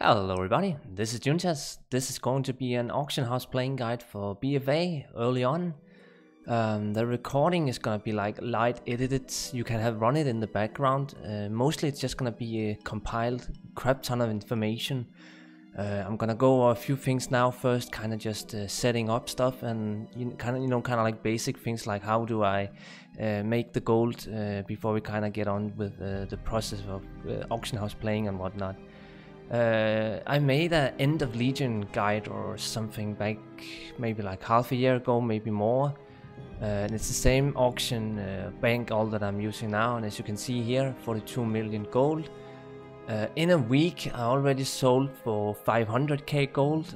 Hello everybody, this is Juntas. This is going to be an auction house playing guide for BFA early on. The recording is gonna be like light edited, you can have run it in the background. Mostly it's just gonna be a compiled crap ton of information. I'm gonna go over a few things now first, kind of just setting up stuff and kind of like basic things like how do I make the gold before we kind of get on with the process of auction house playing and whatnot. I made an end of Legion guide or something back maybe like half a year ago, maybe more. And it's the same auction bank all that I'm using now, and as you can see here, 42 million gold. In a week I already sold for 500k gold.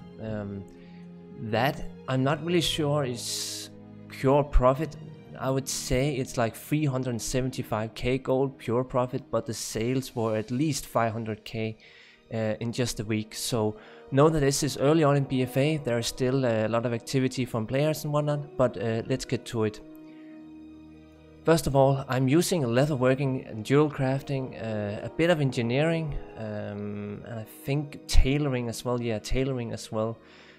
That I'm not really sure is pure profit. I would say it's like 375k gold pure profit, but the sales were at least 500k in just a week. So know that this is early on in BFA, there is still a lot of activity from players and whatnot, but let's get to it. First of all, I'm using leatherworking and jewel crafting, a bit of engineering, and I think tailoring as well. Yeah, tailoring as well.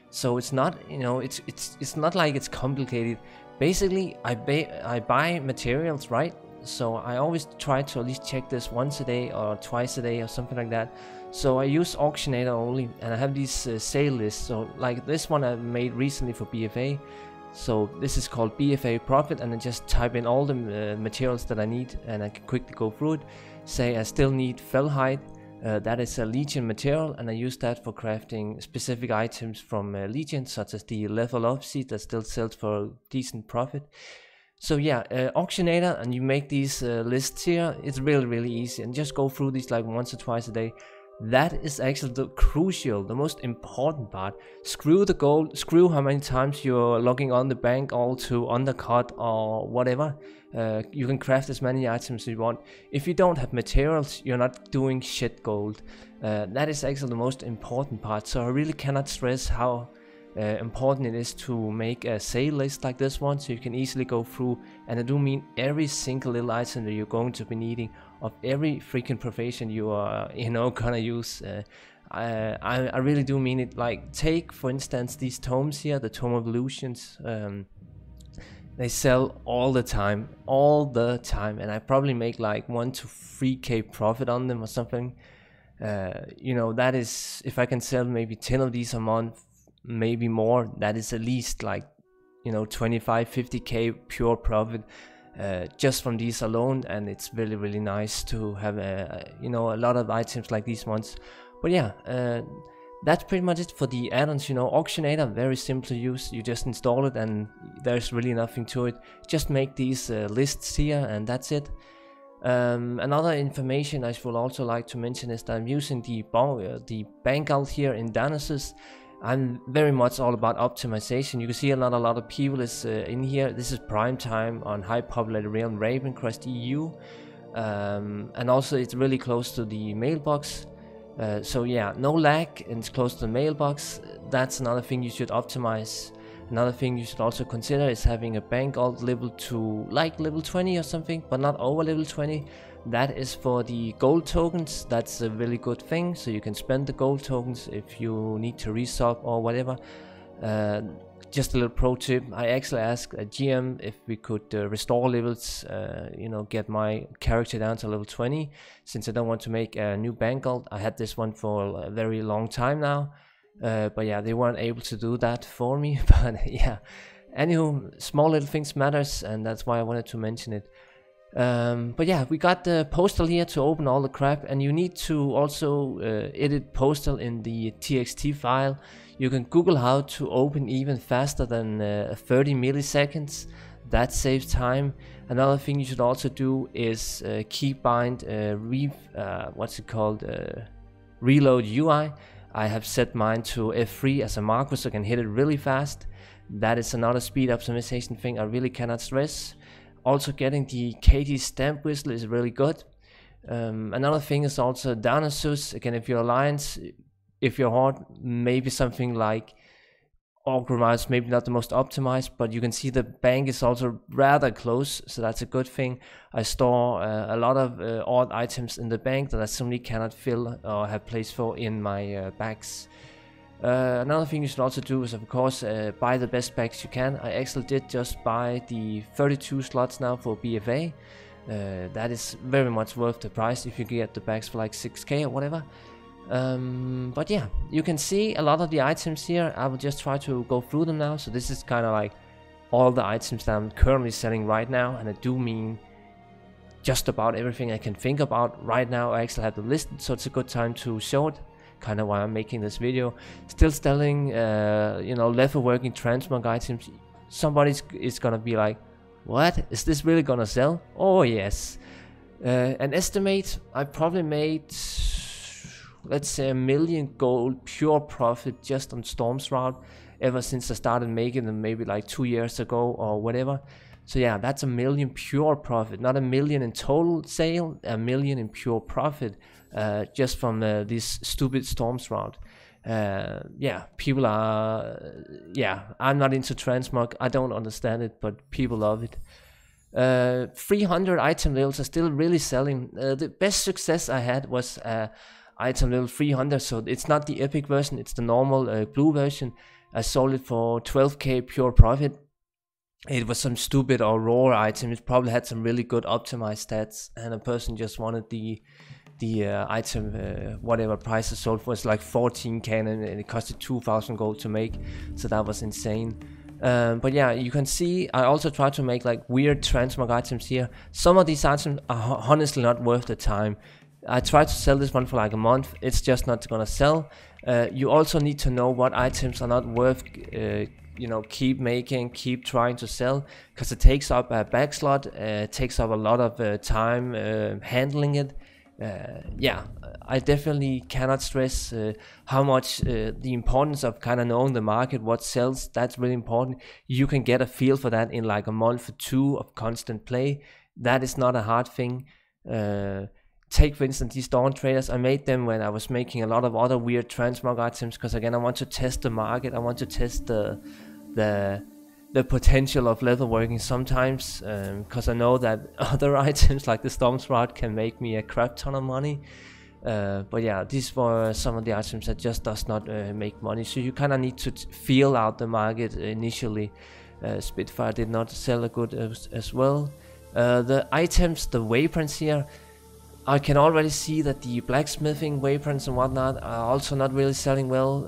So it's not, it's not like it's complicated. Basically, I buy materials, right? So I always try to at least check this once a day or twice a day or something like that. So I use Auctionator only, and I have these sale lists. So like this one I made recently for BFA. So this is called BFA Profit, and I just type in all the materials that I need, and I can quickly go through it. Say I still need fellhide, that is a Legion material, and I use that for crafting specific items from Legion, such as the level up seed that still sells for a decent profit. So yeah, Auctionator, and you make these lists here. It's really easy, and just go through these like once or twice a day. That is actually the most important part. Screw the gold, screw how many times you're logging on the bank, all to undercut or whatever. You can craft as many items as you want. If you don't have materials, you're not doing shit gold. That is actually the most important part. So I really cannot stress how important it is to make a sale list like this one, so you can easily go through, and I do mean every single little item that you're going to be needing of every freaking profession you are gonna use. I really do mean it. Like, take for instance these tomes here, the Tome of Illusions. They sell all the time, and I probably make like 1 to 3k profit on them or something. That is, if I can sell maybe 10 of these a month, maybe more, that is at least like 25-50k pure profit just from these alone. And it's really nice to have a lot of items like these ones. But yeah, that's pretty much it for the add-ons. Auctionator, very simple to use. You just install it and there's really nothing to it. Just make these lists here and that's it. Another information I would also like to mention is that I'm using the bank alt here in Danasus. I'm very much all about optimization. You can see not a lot of people is in here. This is prime time on high populated realm Ravencrest EU, and also it's really close to the mailbox. So yeah, no lag, and it's close to the mailbox. That's another thing you should optimize. Another thing you should also consider is having a bank alt level to like level 20 or something, but not over level 20. That is for the gold tokens. That's a really good thing, so you can spend the gold tokens if you need to resub or whatever. Just a little pro tip, I actually asked a GM if we could restore levels, get my character down to level 20, since I don't want to make a new bank alt. I had this one for a very long time now, but yeah, they weren't able to do that for me. But yeah, anywho, small little things matters, and that's why I wanted to mention it. But yeah, we got the postal here to open all the crap, and you need to also edit postal in the txt file. You can Google how to open even faster than 30 milliseconds. That saves time. Another thing you should also do is keybind reload UI. I have set mine to F3 as a marker so I can hit it really fast. That is another speed optimization thing I really cannot stress. Also, getting the KT stamp whistle is really good. Another thing is also Danasus. Again, if you're Alliance, if you're Horde, maybe something like organized, maybe not the most optimized, but you can see the bank is also rather close, so that's a good thing. I store a lot of odd items in the bank that I simply cannot fill or have place for in my bags. Another thing you should also do is, of course, buy the best bags you can. I actually did just buy the 32 slots now for BFA. That is very much worth the price if you get the bags for like 6k or whatever. But yeah, you can see a lot of the items here. I will just try to go through them now. So this is kind of like all the items that I'm currently selling right now, and I do mean just about everything I can think about right now. I actually have the list, so it's a good time to show it. Kind of why I'm making this video. Still selling, you know, leather working transmog items. Somebody is gonna be like, what? Is this really gonna sell? Oh yes. An estimate, I probably made, let's say, 1 million gold pure profit just on Stormshroud ever since I started making them, maybe like 2 years ago or whatever. So yeah, that's 1 million pure profit, not 1 million in total sale, 1 million in pure profit, just from this stupid Stormshroud. Yeah, people are, yeah, I'm not into transmog, I don't understand it, but people love it. 300 item levels are still really selling. The best success I had was item level 300, so it's not the epic version, it's the normal blue version. I sold it for 12k pure profit. It was some stupid Aurora item. It probably had some really good optimized stats, and a person just wanted the item, whatever price it sold for. It's like 14k, and it costed 2,000 gold to make, so that was insane. But yeah, you can see I also try to make like weird transmog items here. Some of these items are honestly not worth the time. I tried to sell this one for like a month. It's just not gonna sell. You also need to know what items are not worth, you know, keep making, keep trying to sell, because it takes up a back slot, takes up a lot of time handling it. Yeah, I definitely cannot stress how much the importance of kind of knowing the market, what sells. That's really important. You can get a feel for that in like a month or two of constant play. That is not a hard thing. Take for instance these Dawn Traders. I made them when I was making a lot of other weird transmog items, because again I want to test the market. I want to test the potential of leatherworking sometimes, because I know that other items like the Stormshroud can make me a crap ton of money. But yeah, these were some of the items that just does not make money, so you kind of need to feel out the market initially. Spitfire did not sell a good as well. The items, the wayprints here, I can already see that the blacksmithing wayprints and whatnot are also not really selling well.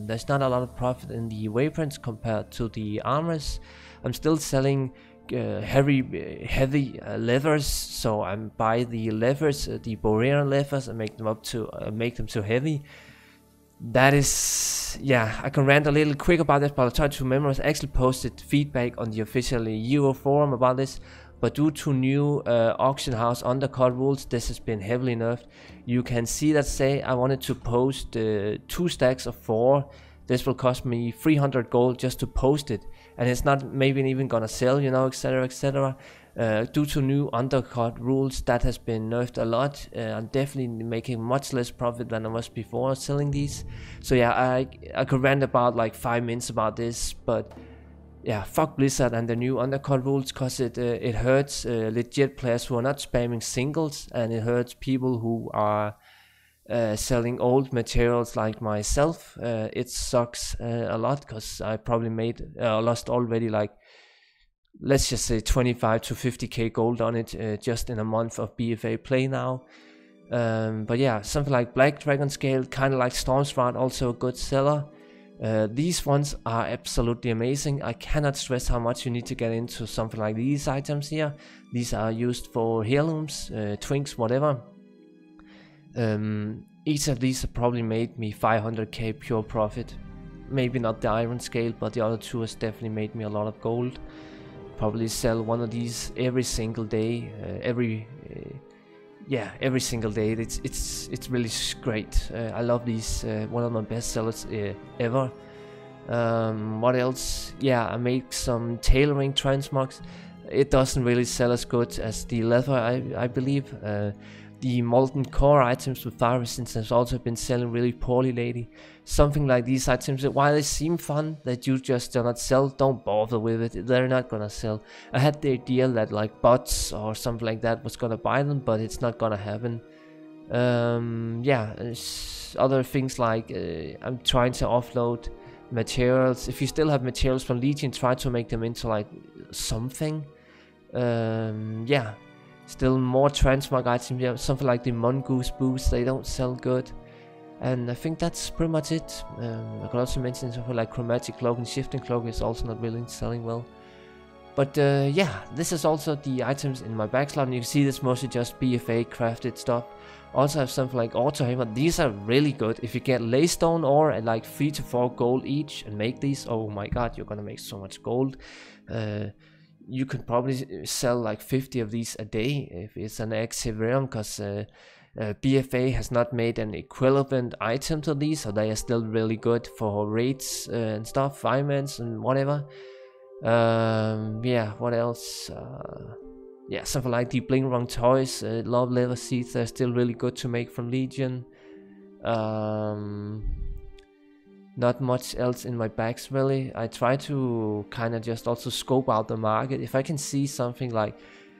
There's not a lot of profit in the wayprints compared to the armors. I'm still selling heavy levers, so I buy the levers, the Borean levers, and make them up to make them too heavy. That is, yeah, I can rant a little quick about this, but I'll try to remember. I actually posted feedback on the official Euro forum about this. But due to new auction house undercut rules, this has been heavily nerfed. You can see that, say I wanted to post 2 stacks of 4. This will cost me 300 gold just to post it, and it's not maybe even gonna sell, you know, etc, etc. Due to new undercut rules, that has been nerfed a lot. I'm definitely making much less profit than I was before selling these. So yeah, I could rant about like 5 minutes about this, but yeah, fuck Blizzard and the new undercut rules, cause it hurts legit players who are not spamming singles, and it hurts people who are selling old materials like myself. It sucks a lot, cause I probably made lost already like, let's just say 25 to 50k gold on it just in a month of BFA play now. But yeah, something like Black Dragon Scale, kind of like Stormshroud, also a good seller. These ones are absolutely amazing. I cannot stress how much you need to get into something like these items here. These are used for heirlooms, twinks, whatever. Each of these have probably made me 500k pure profit. Maybe not the iron scale, but the other two has definitely made me a lot of gold. Probably sell one of these every single day, every single day. It's really great. I love these. One of my best sellers ever. What else? Yeah, I make some tailoring transmogs. It doesn't really sell as good as the leather, I believe. The molten core items with fire resistance has also been selling really poorly lately. Something like these items, while they seem fun, that you just do not sell, don't bother with it, they're not gonna sell. I had the idea that like bots or something like that was gonna buy them, but it's not gonna happen. Yeah, other things like I'm trying to offload materials. If you still have materials from Legion, try to make them into like something. Yeah, still more transmog items. Yeah, something like the Mongoose boots, they don't sell good. And I think that's pretty much it. I could also mention something like chromatic cloak and shifting cloak is also not really selling well. But yeah, this is also the items in my backslot, and you can see this mostly just BFA crafted stuff. Also have something like auto hammer. These are really good. If you get laystone ore at like 3 to 4 gold each and make these, oh my god, you're gonna make so much gold. You could probably sell like 50 of these a day if it's an active realm, because BFA has not made an equivalent item to these, so they are still really good for raids and stuff, firemans and whatever. Yeah, what else? Yeah, something like the bling rung toys, love leather seeds, they're still really good to make from Legion. Not much else in my bags really. I try to kind of just also scope out the market. If I can see something like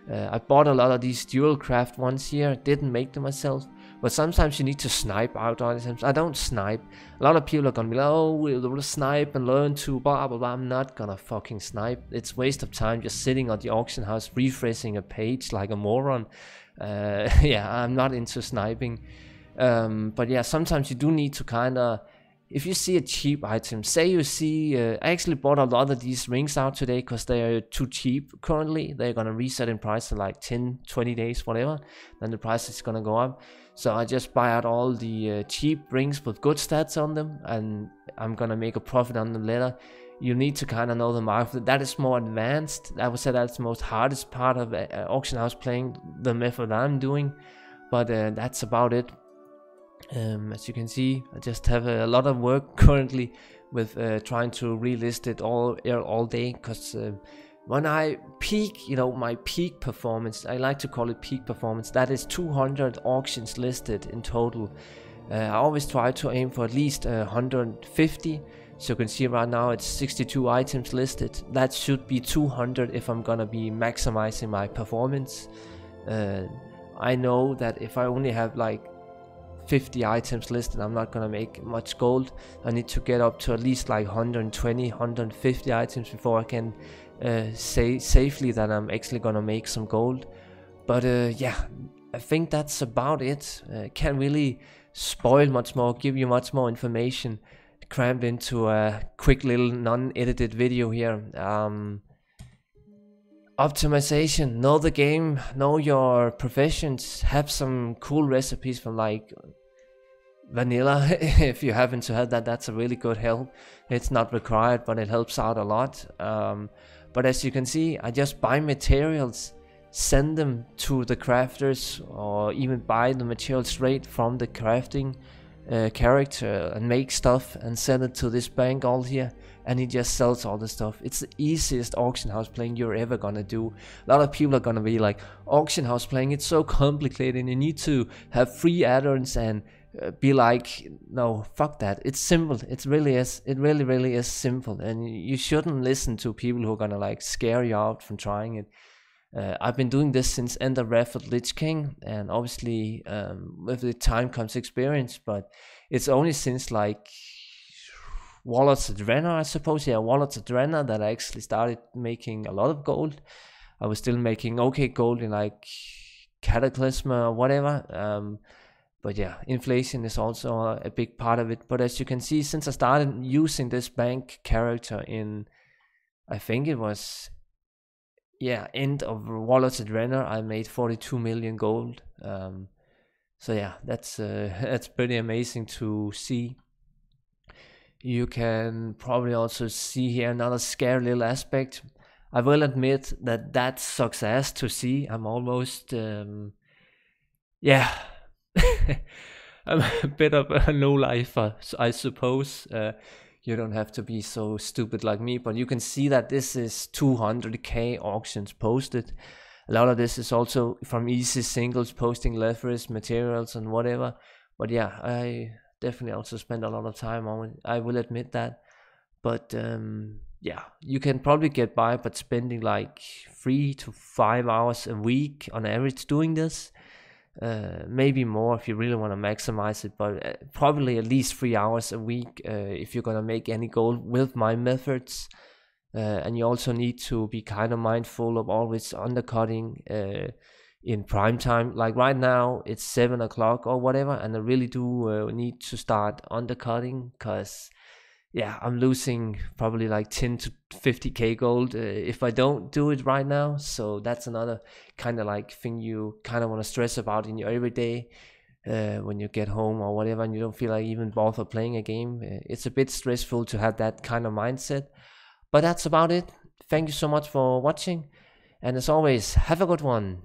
I bought a lot of these dual craft ones here, didn't make them myself, but sometimes you need to snipe out items. I don't snipe. A lot of people are gonna be like, oh, we'll snipe and learn to blah blah blah. I'm not gonna fucking snipe. It's waste of time just sitting at the auction house refreshing a page like a moron. Yeah, I'm not into sniping. But yeah, sometimes you do need to kind of, if you see a cheap item, say you see, I actually bought a lot of these rings out today because they are too cheap currently. They're gonna reset in price in like 10-20 days, whatever, then the price is gonna go up. So I just buy out all the cheap rings with good stats on them, and I'm gonna make a profit on them later. You need to kind of know the market. That is more advanced. I would say that's the most hardest part of auction house playing, the method I'm doing, but that's about it. As you can see, I just have a lot of work currently with trying to relist it all day, because when I peak, you know, my peak performance, I like to call it peak performance, that is 200 auctions listed in total. I always try to aim for at least 150. So you can see right now it's 62 items listed. That should be 200 if I'm gonna be maximizing my performance. I know that if I only have like 50 items listed, I'm not gonna make much gold. I need to get up to at least like 120, 150 items before I can say safely that I'm actually gonna make some gold. But yeah, I think that's about it. Can't really spoil much more, give you much more information crammed into a quick little non-edited video here. Optimization, know the game, know your professions, have some cool recipes from like vanilla. If you happen to have that, that's a really good help. It's not required, but it helps out a lot. But as you can see, I just buy materials, send them to the crafters, or even buy the materials straight from the crafting character and make stuff and send it to this bank all here, and he just sells all the stuff. It's the easiest auction house playing you're ever gonna do. A lot of people are gonna be like, auction house playing, it's so complicated and you need to have free add-ons, and be like, no, fuck that. It's simple. It really really is simple, and you shouldn't listen to people who are gonna like scare you out from trying it. I've been doing this since End of Wrath of Lich King, and obviously with the time comes experience, but it's only since like Warlords of Draenor, I suppose, yeah, Warlords of Draenor, that I actually started making a lot of gold. I was still making okay gold in like Cataclysm or whatever, but yeah, inflation is also a big part of it. But as you can see, since I started using this bank character in, I think it was, yeah, end of Warlords of Draenor, I made 42 million gold. So yeah, that's pretty amazing to see. You can probably also see here another scary little aspect. I will admit that sucks ass to see. I'm almost yeah. I'm a bit of a no-lifer, I suppose. You don't have to be so stupid like me, but you can see that this is 200k auctions posted. A lot of this is also from easy singles, posting leverage materials and whatever. But yeah, I definitely also spend a lot of time on it, I will admit that. But yeah, you can probably get by, but spending like 3 to 5 hours a week on average doing this. Maybe more if you really want to maximize it, but probably at least 3 hours a week if you're gonna make any goal with my methods. And you also need to be kind of mindful of always undercutting in prime time. Like right now it's 7 o'clock or whatever, and I really do need to start undercutting, because yeah, I'm losing probably like 10 to 50k gold if I don't do it right now. So that's another kind of like thing you kind of want to stress about in your everyday when you get home or whatever, and you don't feel like even bother playing a game. It's a bit stressful to have that kind of mindset. But that's about it. Thank you so much for watching, and as always, have a good one.